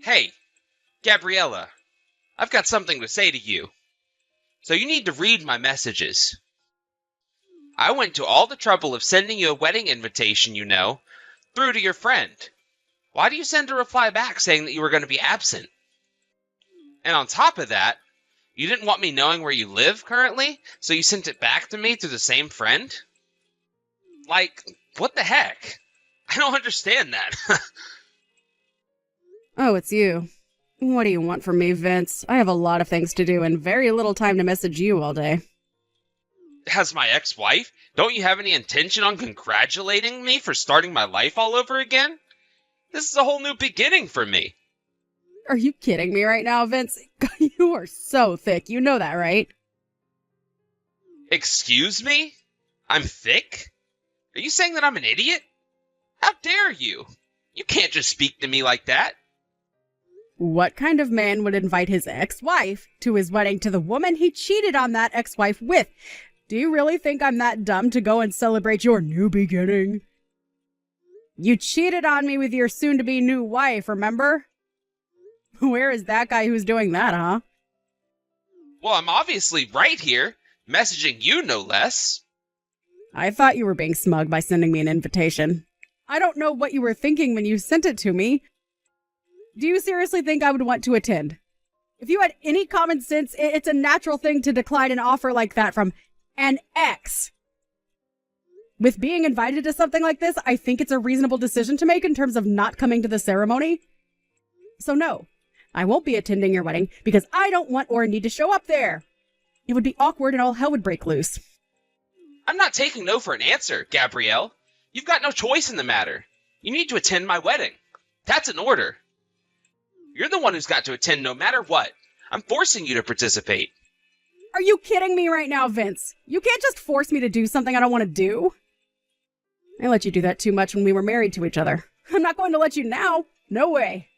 Hey, Gabriella, I've got something to say to you. So you need to read my messages. I went to all the trouble of sending you a wedding invitation, through to your friend. Why do you send a reply back saying that you were going to be absent? And on top of that, you didn't want me knowing where you live currently, so you sent it back to me through the same friend? Like, what the heck? I don't understand that. Oh, it's you. What do you want from me, Vince? I have a lot of things to do and very little time to message you all day. As my ex-wife, don't you have any intention on congratulating me for starting my life all over again? This is a whole new beginning for me. Are you kidding me right now, Vince? You are so thick. You know that, right? Excuse me? I'm thick? Are you saying that I'm an idiot? How dare you? You can't just speak to me like that. What kind of man would invite his ex-wife to his wedding to the woman he cheated on that ex-wife with? Do you really think I'm that dumb to go and celebrate your new beginning? You cheated on me with your soon-to-be new wife, remember? Where is that guy who's doing that, huh? Well, I'm obviously right here, messaging you no less. I thought you were being smug by sending me an invitation. I don't know what you were thinking when you sent it to me. Do you seriously think I would want to attend? If you had any common sense, it's a natural thing to decline an offer like that from an ex. With being invited to something like this, I think it's a reasonable decision to make in terms of not coming to the ceremony. So no, I won't be attending your wedding because I don't want or need to show up there. It would be awkward and all hell would break loose. I'm not taking no for an answer, Gabrielle. You've got no choice in the matter. You need to attend my wedding. That's an order. You're the one who's got to attend no matter what. I'm forcing you to participate. Are you kidding me right now, Vince? You can't just force me to do something I don't want to do. I let you do that too much when we were married to each other. I'm not going to let you now. No way.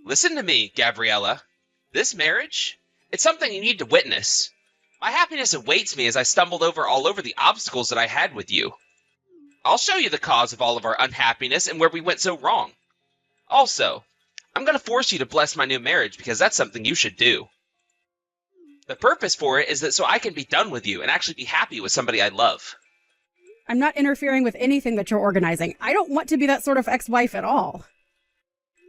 Listen to me, Gabriella. This marriage, it's something you need to witness. My happiness awaits me as I stumbled all over the obstacles that I had with you. I'll show you the cause of all of our unhappiness and where we went so wrong. Also, I'm going to force you to bless my new marriage because that's something you should do. The purpose for it is that so I can be done with you and actually be happy with somebody I love. I'm not interfering with anything that you're organizing. I don't want to be that sort of ex-wife at all.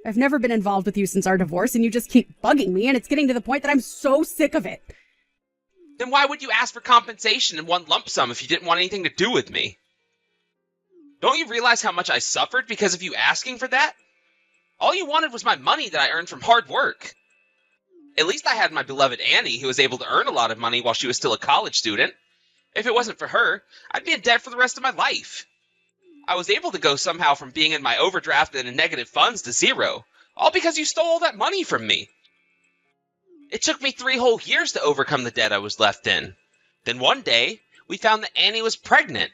I've never been involved with you since our divorce, and you just keep bugging me, and it's getting to the point that I'm so sick of it. Then why would you ask for compensation in one lump sum if you didn't want anything to do with me? Don't you realize how much I suffered because of you asking for that? All you wanted was my money that I earned from hard work. At least I had my beloved Annie, who was able to earn a lot of money while she was still a college student. If it wasn't for her, I'd be in debt for the rest of my life. I was able to go somehow from being in my overdraft and in negative funds to zero, all because you stole all that money from me. It took me 3 whole years to overcome the debt I was left in. Then one day, we found that Annie was pregnant.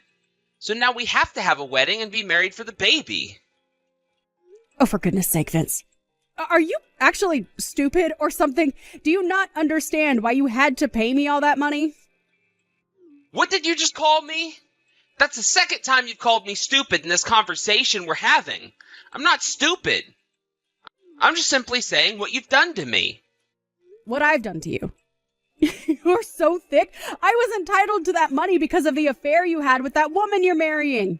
So now we have to have a wedding and be married for the baby. Oh, for goodness sake, Vince. Are you actually stupid or something? Do you not understand why you had to pay me all that money? What did you just call me? That's the second time you've called me stupid in this conversation we're having. I'm not stupid. I'm just simply saying what you've done to me. What I've done to you. You're so thick. I was entitled to that money because of the affair you had with that woman you're marrying.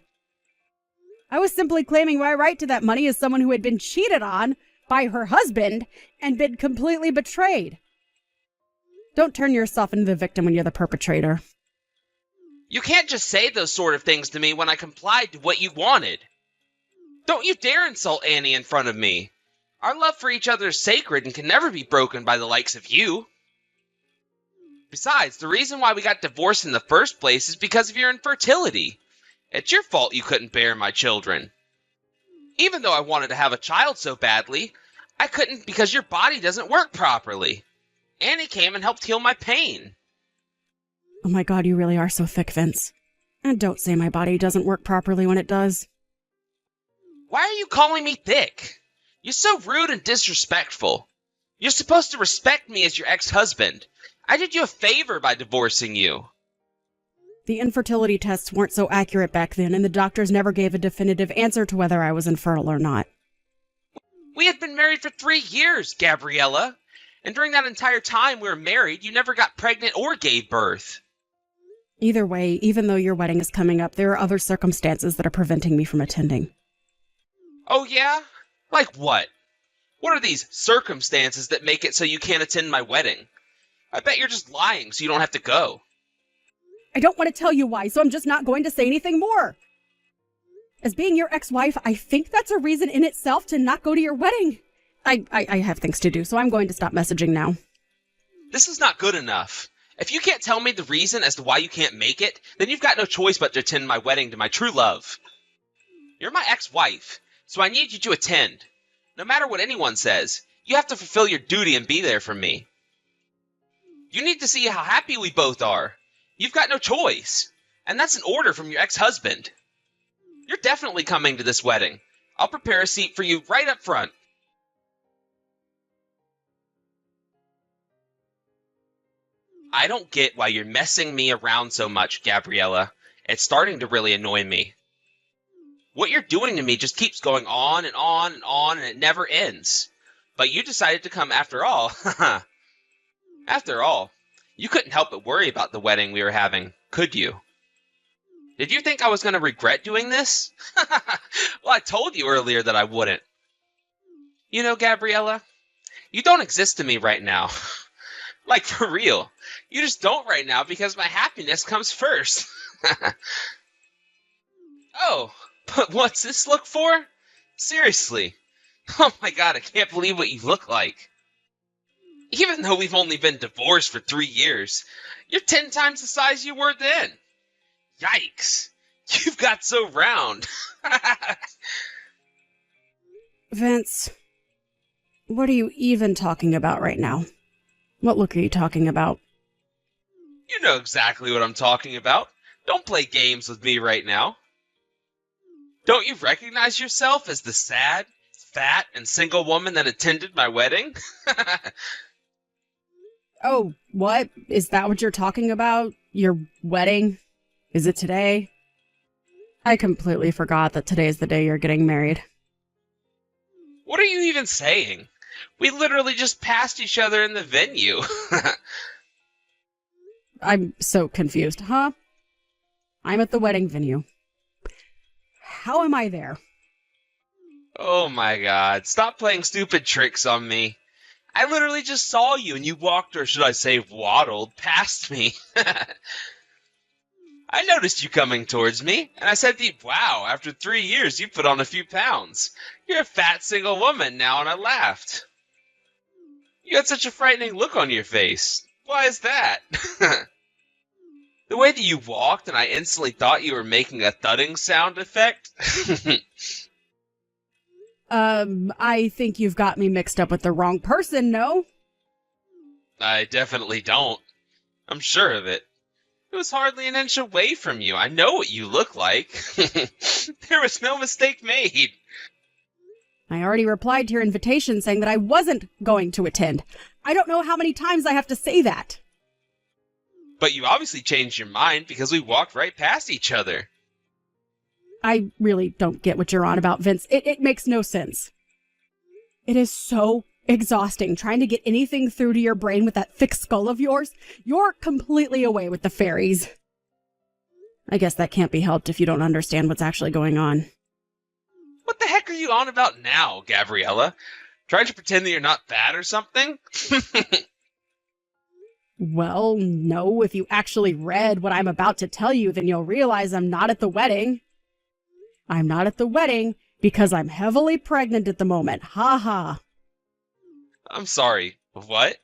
I was simply claiming my right to that money as someone who had been cheated on by her husband and been completely betrayed. Don't turn yourself into the victim when you're the perpetrator. You can't just say those sort of things to me when I complied to what you wanted. Don't you dare insult Annie in front of me. Our love for each other is sacred and can never be broken by the likes of you. Besides, the reason why we got divorced in the first place is because of your infertility. It's your fault you couldn't bear my children. Even though I wanted to have a child so badly, I couldn't because your body doesn't work properly. Annie came and helped heal my pain. Oh my God, you really are so thick, Vince. And don't say my body doesn't work properly when it does. Why are you calling me thick? You're so rude and disrespectful. You're supposed to respect me as your ex-husband. I did you a favor by divorcing you. The infertility tests weren't so accurate back then, and the doctors never gave a definitive answer to whether I was infertile or not. We had been married for 3 years, Gabriella. And during that entire time we were married, you never got pregnant or gave birth. Either way, even though your wedding is coming up, there are other circumstances that are preventing me from attending. Oh yeah? Like what? What are these circumstances that make it so you can't attend my wedding? I bet you're just lying so you don't have to go. I don't want to tell you why, so I'm just not going to say anything more. As being your ex-wife, I think that's a reason in itself to not go to your wedding. I have things to do, so I'm going to stop messaging now. This is not good enough. If you can't tell me the reason as to why you can't make it, then you've got no choice but to attend my wedding to my true love. You're my ex-wife, so I need you to attend. No matter what anyone says, you have to fulfill your duty and be there for me. You need to see how happy we both are. You've got no choice. And that's an order from your ex-husband. You're definitely coming to this wedding. I'll prepare a seat for you right up front. I don't get why you're messing me around so much, Gabriella. It's starting to really annoy me. What you're doing to me just keeps going on and on and on, and it never ends. But you decided to come after all. After all, you couldn't help but worry about the wedding we were having, could you? Did you think I was going to regret doing this? Well, I told you earlier that I wouldn't. You know, Gabriella, you don't exist to me right now. Like, for real. You just don't right now because my happiness comes first. Oh, but what's this look for? Seriously. Oh my god, I can't believe what you look like. Even though we've only been divorced for 3 years, you're 10 times the size you were then. Yikes. You've got so round. Vince, what are you even talking about right now? What look are you talking about? You know exactly what I'm talking about. Don't play games with me right now. Don't you recognize yourself as the sad, fat, and single woman that attended my wedding? Oh, what? Is that what you're talking about? Your wedding? Is it today? I completely forgot that today's the day you're getting married. What are you even saying? We literally just passed each other in the venue. I'm so confused, huh? I'm at the wedding venue. How am I there? Oh my god, stop playing stupid tricks on me. I literally just saw you and you walked, or should I say waddled, past me. I noticed you coming towards me, and I said to you, wow, after 3 years you put on a few pounds. You're a fat single woman now, and I laughed. You had such a frightening look on your face. Why is that? The way that you walked, and I instantly thought you were making a thudding sound effect. I think you've got me mixed up with the wrong person, no? I definitely don't. I'm sure of it. It was hardly an inch away from you. I know what you look like. There was no mistake made. I already replied to your invitation saying that I wasn't going to attend. I don't know how many times I have to say that. But you obviously changed your mind because we walked right past each other. I really don't get what you're on about, Vince. It makes no sense. It is so exhausting trying to get anything through to your brain with that thick skull of yours. You're completely away with the fairies. I guess that can't be helped if you don't understand what's actually going on. What the heck are you on about now, Gabriella? Trying to pretend that you're not fat or something? Well, no, if you actually read what I'm about to tell you, then you'll realize I'm not at the wedding. I'm not at the wedding because I'm heavily pregnant at the moment. Ha ha. I'm sorry. What?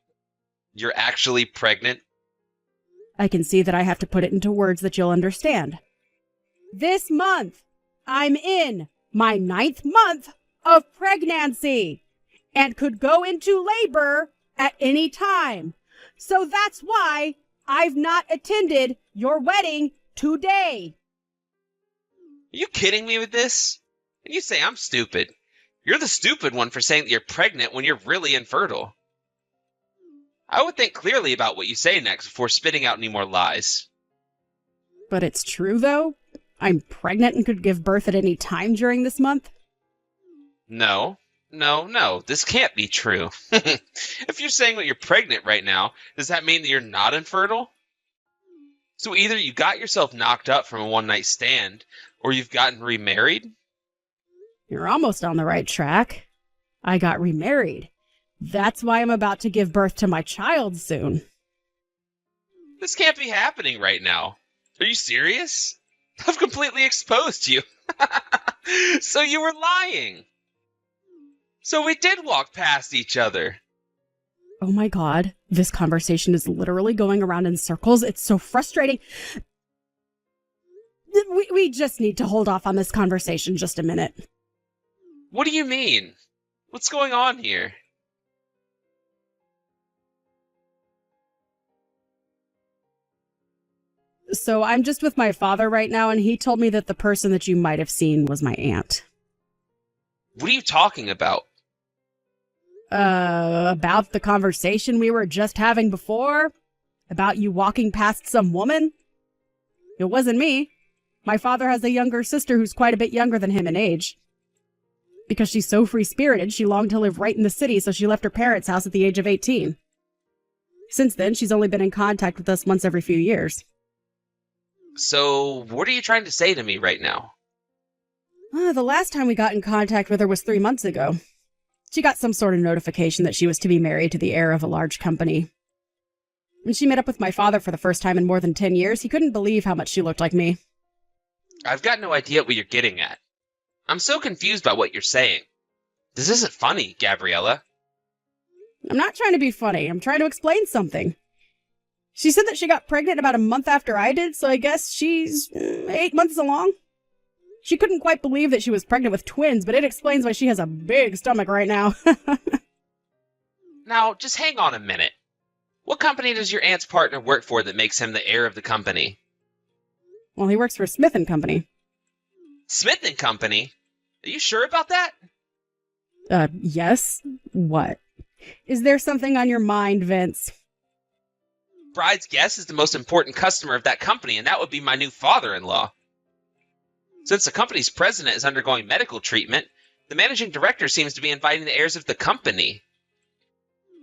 You're actually pregnant? I can see that I have to put it into words that you'll understand. This month, I'm in my 9th month of pregnancy and could go into labor at any time. So that's why I've not attended your wedding today. Are you kidding me with this? And you say I'm stupid. You're the stupid one for saying that you're pregnant when you're really infertile. I would think clearly about what you say next before spitting out any more lies. But it's true, though? I'm pregnant and could give birth at any time during this month? No, No, this can't be true. If you're saying that you're pregnant right now, does that mean that you're not infertile? So either you got yourself knocked up from a one-night stand, or you've gotten remarried? You're almost on the right track. I got remarried. That's why I'm about to give birth to my child soon. This can't be happening right now. Are you serious? I've completely exposed you. So you were lying. So we did walk past each other. Oh my God, this conversation is literally going around in circles. It's so frustrating. We just need to hold off on this conversation just a minute. What do you mean? What's going on here? So I'm just with my father right now, and he told me that the person that you might have seen was my aunt. What are you talking about? About the conversation we were just having before? About you walking past some woman? It wasn't me. My father has a younger sister who's quite a bit younger than him in age. Because she's so free-spirited, she longed to live right in the city, so she left her parents' house at the age of 18. Since then, she's only been in contact with us once every few years. So, what are you trying to say to me right now? The last time we got in contact with her was 3 months ago. She got some sort of notification that she was to be married to the heir of a large company. When she met up with my father for the first time in more than 10 years, he couldn't believe how much she looked like me. I've got no idea what you're getting at. I'm so confused by what you're saying. This isn't funny, Gabriella. I'm not trying to be funny. I'm trying to explain something. She said that she got pregnant about a month after I did, so I guess she's 8 months along. She couldn't quite believe that she was pregnant with twins, but it explains why she has a big stomach right now. Now, just hang on a minute. What company does your aunt's partner work for that makes him the heir of the company? Well, he works for Smith & Company. Smith & Company? Are you sure about that? Yes. What? Is there something on your mind, Vince? Bride's guest is the most important customer of that company, and that would be my new father-in-law. Since the company's president is undergoing medical treatment, the managing director seems to be inviting the heirs of the company.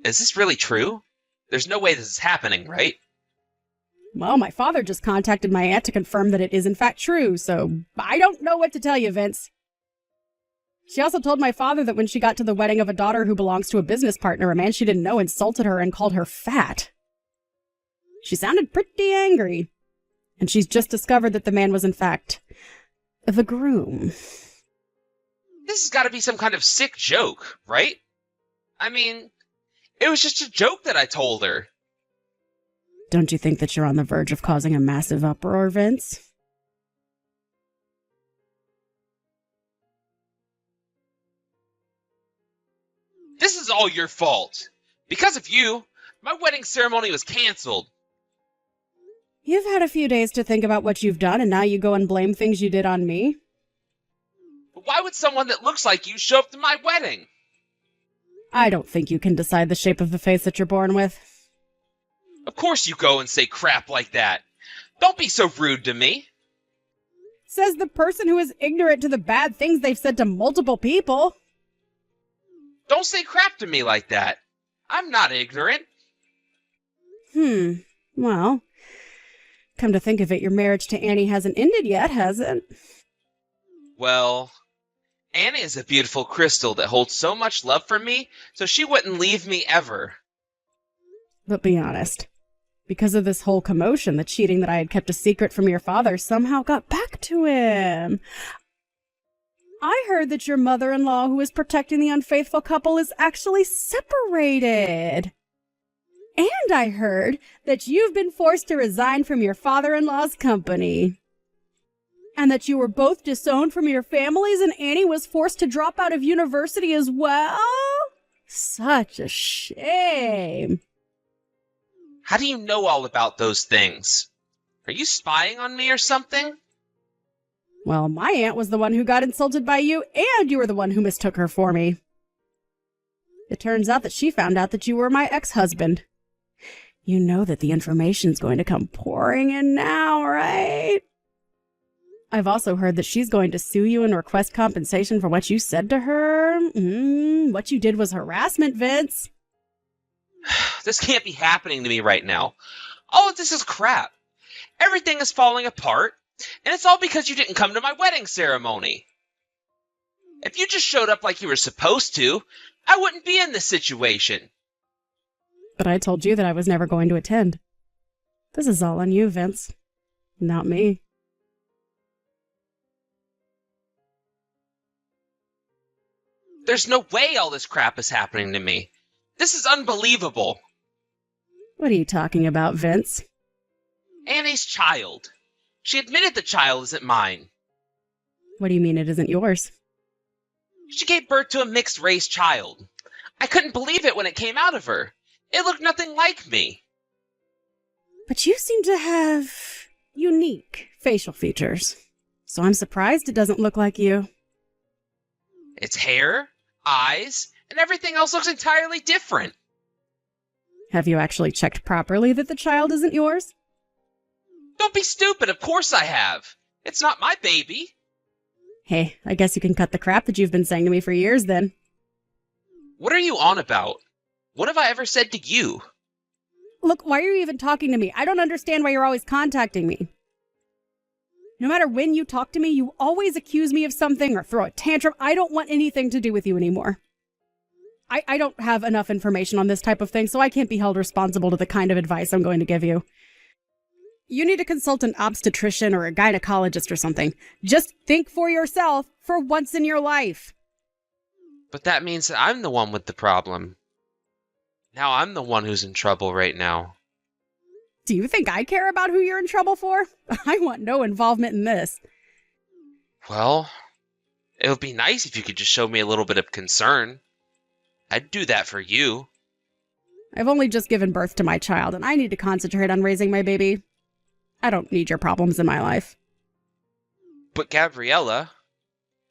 Is this really true? There's no way this is happening, right? Well, my father just contacted my aunt to confirm that it is in fact true, so I don't know what to tell you, Vince. She also told my father that when she got to the wedding of a daughter who belongs to a business partner, a man she didn't know insulted her and called her fat. She sounded pretty angry, and she's just discovered that the man was in fact the groom. This has got to be some kind of sick joke, right? I mean, it was just a joke that I told her. Don't you think that you're on the verge of causing a massive uproar, Vince? This is all your fault. Because of you, my wedding ceremony was canceled. You've had a few days to think about what you've done, and now you go and blame things you did on me? But why would someone that looks like you show up to my wedding? I don't think you can decide the shape of the face that you're born with. Of course you go and say crap like that. Don't be so rude to me. Says the person who is ignorant to the bad things they've said to multiple people. Don't say crap to me like that. I'm not ignorant. Well, come to think of it, your marriage to Annie hasn't ended yet, has it? Well, Annie is a beautiful crystal that holds so much love for me, so she wouldn't leave me ever. But be honest. Because of this whole commotion, the cheating that I had kept a secret from your father somehow got back to him. I heard that your mother-in-law, who is protecting the unfaithful couple, is actually separated. And I heard that you've been forced to resign from your father-in-law's company. And that you were both disowned from your families and Annie was forced to drop out of university as well? Such a shame. How do you know all about those things? Are you spying on me or something? Well, my aunt was the one who got insulted by you, and you were the one who mistook her for me. It turns out that she found out that you were my ex-husband. You know that the information's going to come pouring in now, right? I've also heard that she's going to sue you and request compensation for what you said to her. What you did was harassment, Vince. This can't be happening to me right now. All of this is crap. Everything is falling apart, and it's all because you didn't come to my wedding ceremony. If you just showed up like you were supposed to, I wouldn't be in this situation. But I told you that I was never going to attend. This is all on you, Vince. Not me. There's no way all this crap is happening to me. This is unbelievable. What are you talking about, Vince? Annie's child. She admitted the child isn't mine. What do you mean it isn't yours? She gave birth to a mixed-race child. I couldn't believe it when it came out of her. It looked nothing like me. But you seem to have unique facial features. So I'm surprised it doesn't look like you. Its hair, eyes, and everything else looks entirely different. Have you actually checked properly that the child isn't yours? Don't be stupid, of course I have. It's not my baby. Hey, I guess you can cut the crap that you've been saying to me for years then. What are you on about? What have I ever said to you? Look, why are you even talking to me? I don't understand why you're always contacting me. No matter when you talk to me, you always accuse me of something or throw a tantrum. I don't want anything to do with you anymore. I don't have enough information on this type of thing, so I can't be held responsible to the kind of advice I'm going to give you. You need to consult an obstetrician or a gynecologist or something. Just think for yourself for once in your life. But that means that I'm the one with the problem. Now I'm the one who's in trouble right now. Do you think I care about who you're in trouble for? I want no involvement in this. Well, it would be nice if you could just show me a little bit of concern. I'd do that for you. I've only just given birth to my child, and I need to concentrate on raising my baby. I don't need your problems in my life. But Gabriella,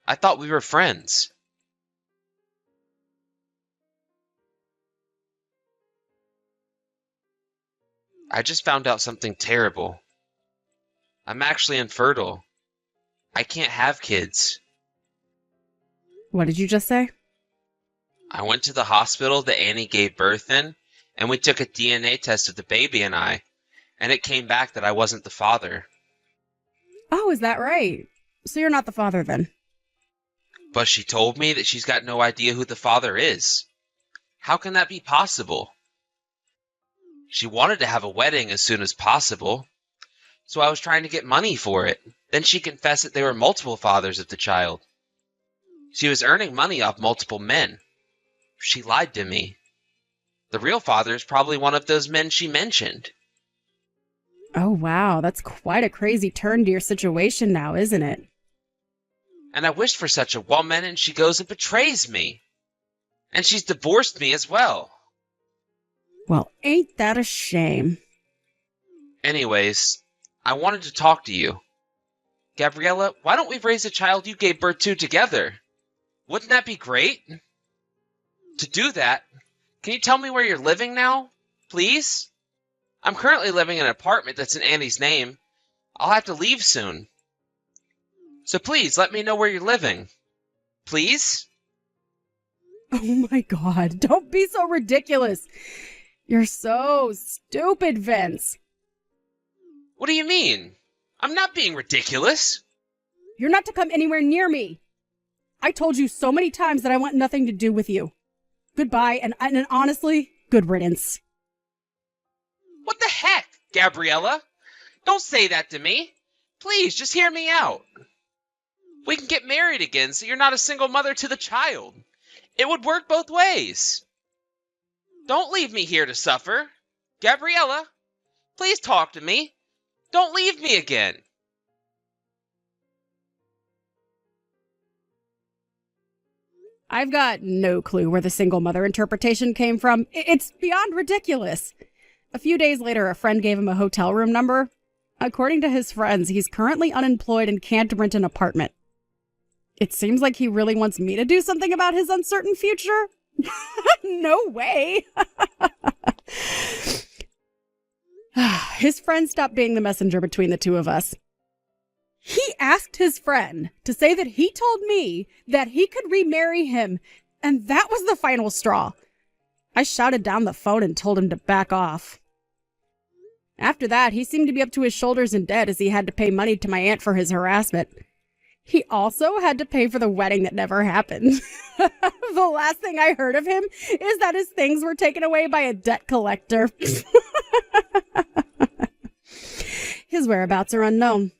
I thought we were friends. I just found out something terrible. I'm actually infertile. I can't have kids. What did you just say? I went to the hospital that Annie gave birth in, and we took a DNA test of the baby and I, and it came back that I wasn't the father. Oh, is that right? So you're not the father then? But she told me that she's got no idea who the father is. How can that be possible? She wanted to have a wedding as soon as possible, so I was trying to get money for it. Then she confessed that there were multiple fathers of the child. She was earning money off multiple men. She lied to me. The real father is probably one of those men she mentioned. Oh, wow. That's quite a crazy turn to your situation now, isn't it? And I wished for such a woman, and she goes and betrays me. And she's divorced me as well. Well, ain't that a shame? Anyways, I wanted to talk to you. Gabriella, why don't we raise the child you gave birth to together? Wouldn't that be great? To do that, can you tell me where you're living now, please? I'm currently living in an apartment that's in Annie's name. I'll have to leave soon. So please, let me know where you're living. Please? Oh my God, don't be so ridiculous. You're so stupid, Vince. What do you mean? I'm not being ridiculous. You're not to come anywhere near me. I told you so many times that I want nothing to do with you. Goodbye, and honestly, good riddance. What the heck, Gabriella? Don't say that to me. Please, just hear me out. We can get married again so you're not a single mother to the child. It would work both ways. Don't leave me here to suffer. Gabriella, please talk to me. Don't leave me again. I've got no clue where the single mother interpretation came from. It's beyond ridiculous. A few days later, a friend gave him a hotel room number. According to his friends, he's currently unemployed and can't rent an apartment. It seems like he really wants me to do something about his uncertain future. No way. His friend stopped being the messenger between the two of us. He asked his friend to say that he told me that he could remarry him, and that was the final straw. I shouted down the phone and told him to back off. After that, he seemed to be up to his shoulders in debt as he had to pay money to my aunt for his harassment. He also had to pay for the wedding that never happened. The last thing I heard of him is that his things were taken away by a debt collector. His whereabouts are unknown.